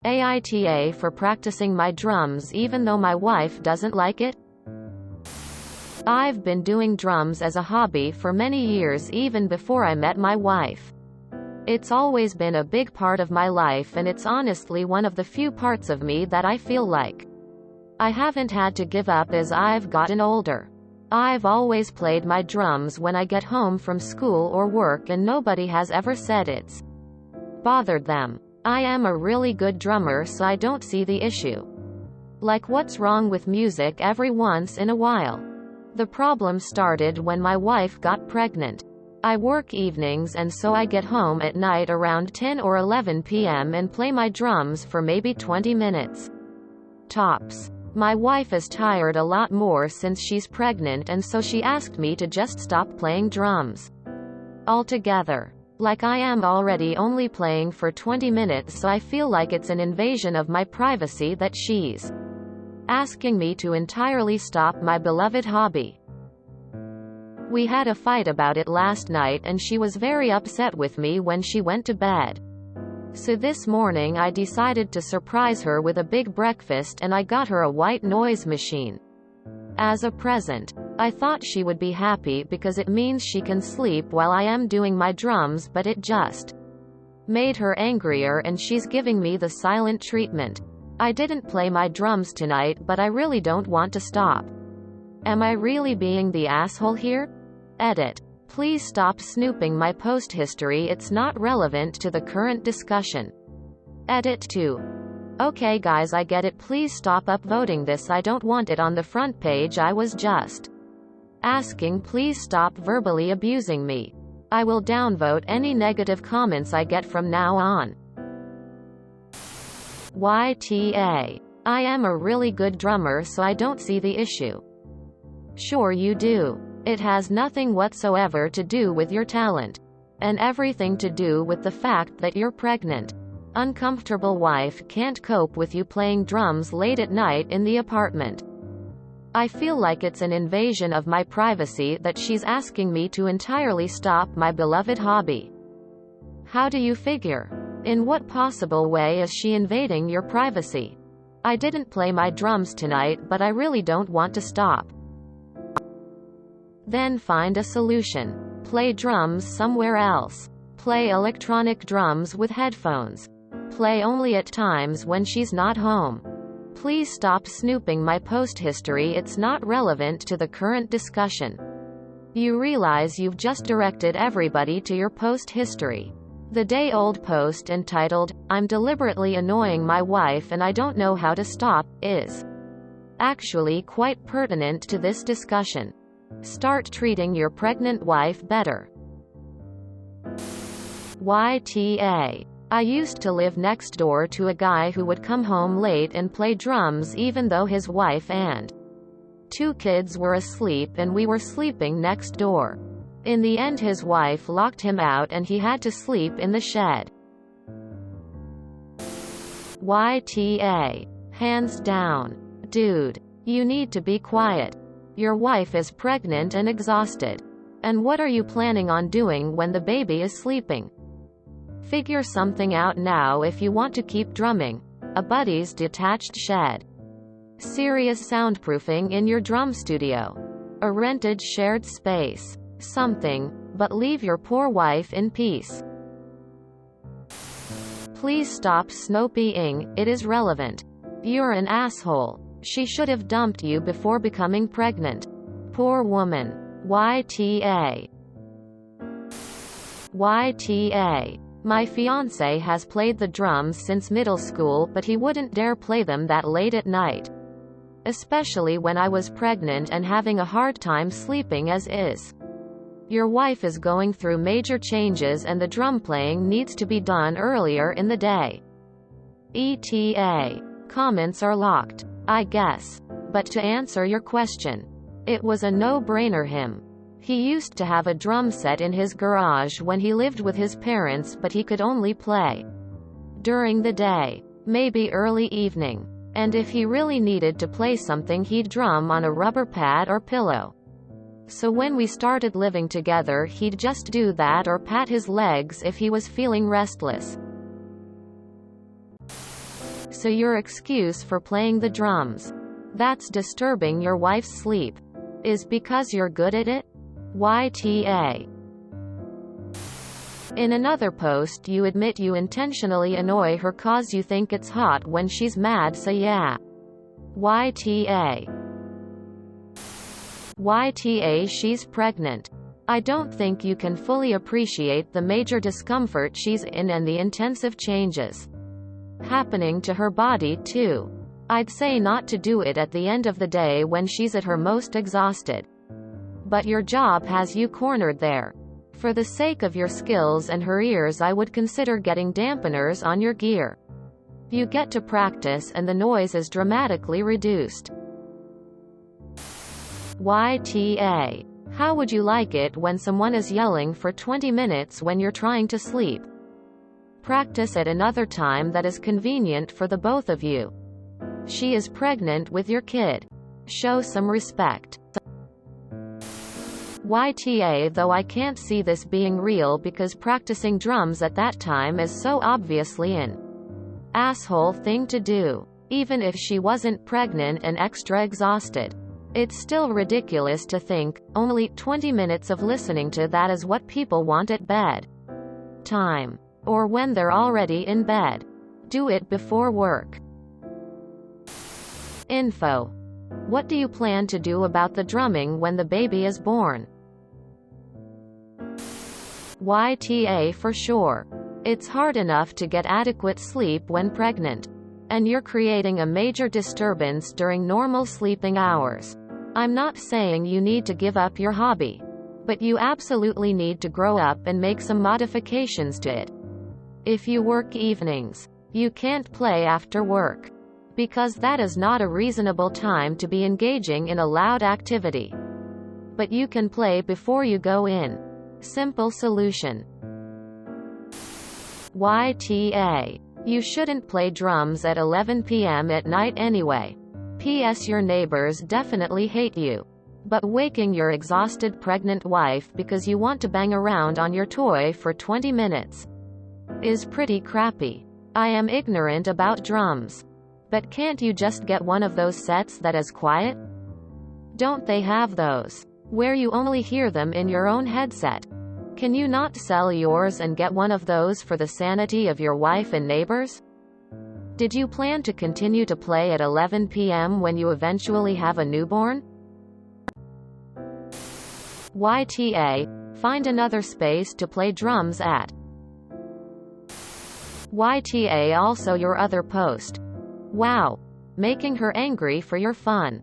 AITA for practicing my drums even though my wife doesn't like it? I've been doing drums as a hobby for many years, even before I met my wife. It's always been a big part of my life, and it's honestly one of the few parts of me that I feel like I haven't had to give up as I've gotten older. I've always played my drums when I get home from school or work, and nobody has ever said it's bothered them. I am a really good drummer, so I don't see the issue. Like, what's wrong with music every once in a while? The problem started when my wife got pregnant. I work evenings, and so I get home at night around 10 or 11 p.m. and play my drums for maybe 20 minutes. Tops. My wife is tired a lot more since she's pregnant, and so she asked me to just stop playing drums altogether. Like, I am already only playing for 20 minutes, so I feel like it's an invasion of my privacy that she's asking me to entirely stop my beloved hobby. We had a fight about it last night, and she was very upset with me when she went to bed. So this morning I decided to surprise her with a big breakfast, and I got her a white noise machine as a present. I thought she would be happy because it means she can sleep while I am doing my drums, but it just made her angrier, and she's giving me the silent treatment. I didn't play my drums tonight, but I really don't want to stop. Am I really being the asshole here? Edit. Please stop snooping my post history, it's not relevant to the current discussion. Edit 2. Okay guys, I get it, please stop upvoting this, I don't want it on the front page, I was just asking, please stop verbally abusing me. I will downvote any negative comments I get from now on. YTA. I am a really good drummer, so I don't see the issue. Sure you do. It has nothing whatsoever to do with your talent, and everything to do with the fact that you're pregnant. Uncomfortable wife can't cope with you playing drums late at night in the apartment. I feel like it's an invasion of my privacy that she's asking me to entirely stop my beloved hobby. How do you figure? In what possible way is she invading your privacy? I didn't play my drums tonight, but I really don't want to stop. Then find a solution. Play drums somewhere else. Play electronic drums with headphones. Play only at times when she's not home. Please stop snooping my post history, it's not relevant to the current discussion. You realize you've just directed everybody to your post history. The day-old post entitled, "I'm deliberately annoying my wife and I don't know how to stop," is actually quite pertinent to this discussion. Start treating your pregnant wife better. YTA. I used to live next door to a guy who would come home late and play drums even though his wife and 2 kids were asleep, and we were sleeping next door. In the end his wife locked him out and he had to sleep in the shed. YTA. Hands down. Dude. You need to be quiet. Your wife is pregnant and exhausted. And what are you planning on doing when the baby is sleeping? Figure something out now if you want to keep drumming. A buddy's detached shed. Serious soundproofing in your drum studio. A rented shared space. Something, but leave your poor wife in peace. Please stop snoping, it is relevant. You're an asshole. She should have dumped you before becoming pregnant. Poor woman. YTA. YTA. My fiancé has played the drums since middle school, but he wouldn't dare play them that late at night. Especially when I was pregnant and having a hard time sleeping as is. Your wife is going through major changes and the drum playing needs to be done earlier in the day. ETA. Comments are locked, I guess. But to answer your question, it was a no-brainer him. He used to have a drum set in his garage when he lived with his parents, but he could only play during the day, maybe early evening. And if he really needed to play something, he'd drum on a rubber pad or pillow. So when we started living together, he'd just do that or pat his legs if he was feeling restless. So your excuse for playing the drums that's disturbing your wife's sleep is because you're good at it? YTA. In another post you admit you intentionally annoy her cause you think it's hot when she's mad, so yeah. YTA. YTA. She's pregnant. I don't think you can fully appreciate the major discomfort she's in and the intensive changes happening to her body too. I'd say not to do it at the end of the day when she's at her most exhausted. But your job has you cornered there. For the sake of your skills and her ears, I would consider getting dampeners on your gear. You get to practice and the noise is dramatically reduced. YTA. How would you like it when someone is yelling for 20 minutes when you're trying to sleep? Practice at another time that is convenient for the both of you. She is pregnant with your kid. Show some respect. YTA. Though I can't see this being real because practicing drums at that time is so obviously an asshole thing to do. Even if she wasn't pregnant and extra exhausted, it's still ridiculous to think only 20 minutes of listening to that is what people want at bed time, or when they're already in bed. Do it before work. Info. What do you plan to do about the drumming when the baby is born? YTA. For sure. It's hard enough to get adequate sleep when pregnant, and you're creating a major disturbance during normal sleeping hours. I'm not saying you need to give up your hobby, but you absolutely need to grow up and make some modifications to it. If you work evenings, you can't play after work, because that is not a reasonable time to be engaging in a loud activity. But you can play before you go in. Simple solution. YTA. You shouldn't play drums at 11 p.m. at night anyway. P.S. Your neighbors definitely hate you. But waking your exhausted pregnant wife because you want to bang around on your toy for 20 minutes is pretty crappy. I am ignorant about drums. But can't you just get one of those sets that is quiet? Don't they have those where you only hear them in your own headset? Can you not sell yours and get one of those for the sanity of your wife and neighbors? Did you plan to continue to play at 11 p.m. when you eventually have a newborn? YTA. Find another space to play drums at. YTA. Also your other post. Wow. Making her angry for your fun.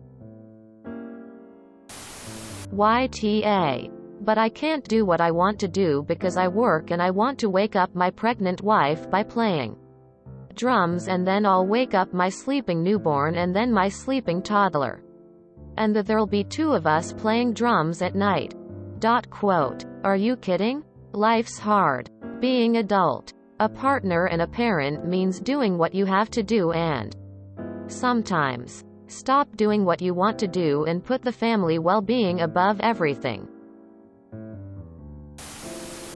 YTA. But I can't do what I want to do because I work and I want to wake up my pregnant wife by playing drums, and then I'll wake up my sleeping newborn and then my sleeping toddler. And there'll be two of us playing drums at night. Quote. Are you kidding? Life's hard. Being adult, a partner and a parent means doing what you have to do and sometimes stop doing what you want to do and put the family well-being above everything.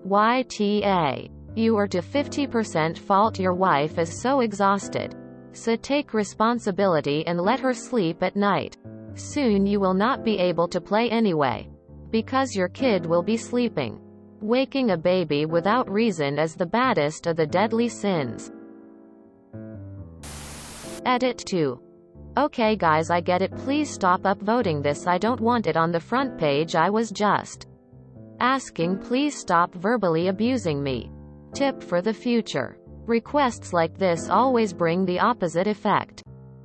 YTA. You are to 50% fault your wife is so exhausted. So take responsibility and let her sleep at night. Soon you will not be able to play anyway, because your kid will be sleeping. Waking a baby without reason is the baddest of the deadly sins. Edit 2. Okay guys, I get it. Please stop upvoting this. I don't want it on the front page. I was just asking. Please stop verbally abusing me. Tip for the future. Requests like this always bring the opposite effect.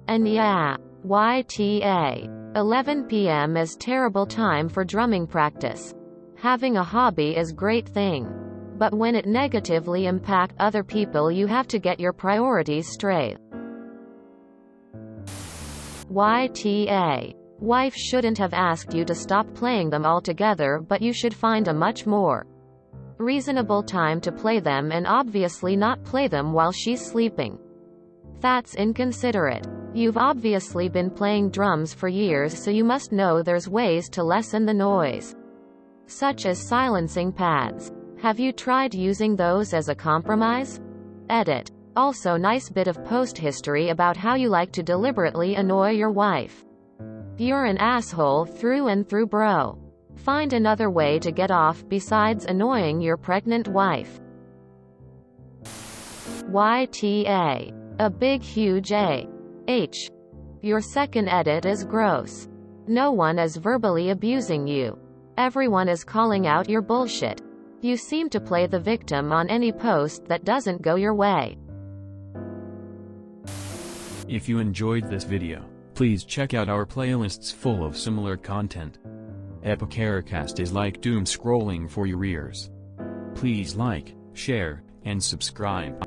And yeah, YTA. 11 p.m. is terrible time for drumming practice. Having a hobby is great thing, but when it negatively impact other people, you have to get your priorities straight. YTA. Wife shouldn't have asked you to stop playing them altogether, but you should find a much more reasonable time to play them and obviously not play them while she's sleeping. That's inconsiderate. You've obviously been playing drums for years, so you must know there's ways to lessen the noise, such as silencing pads. Have you tried using those as a compromise? Edit. Also nice bit of post history about how you like to deliberately annoy your wife. You're an asshole through and through, bro. Find another way to get off besides annoying your pregnant wife. YTA. A big huge A. H. Your second edit is gross. No one is verbally abusing you. Everyone is calling out your bullshit. You seem to play the victim on any post that doesn't go your way. If you enjoyed this video, please check out our playlists full of similar content. AmITheAsshole is like doom scrolling for your ears. Please like, share, and subscribe.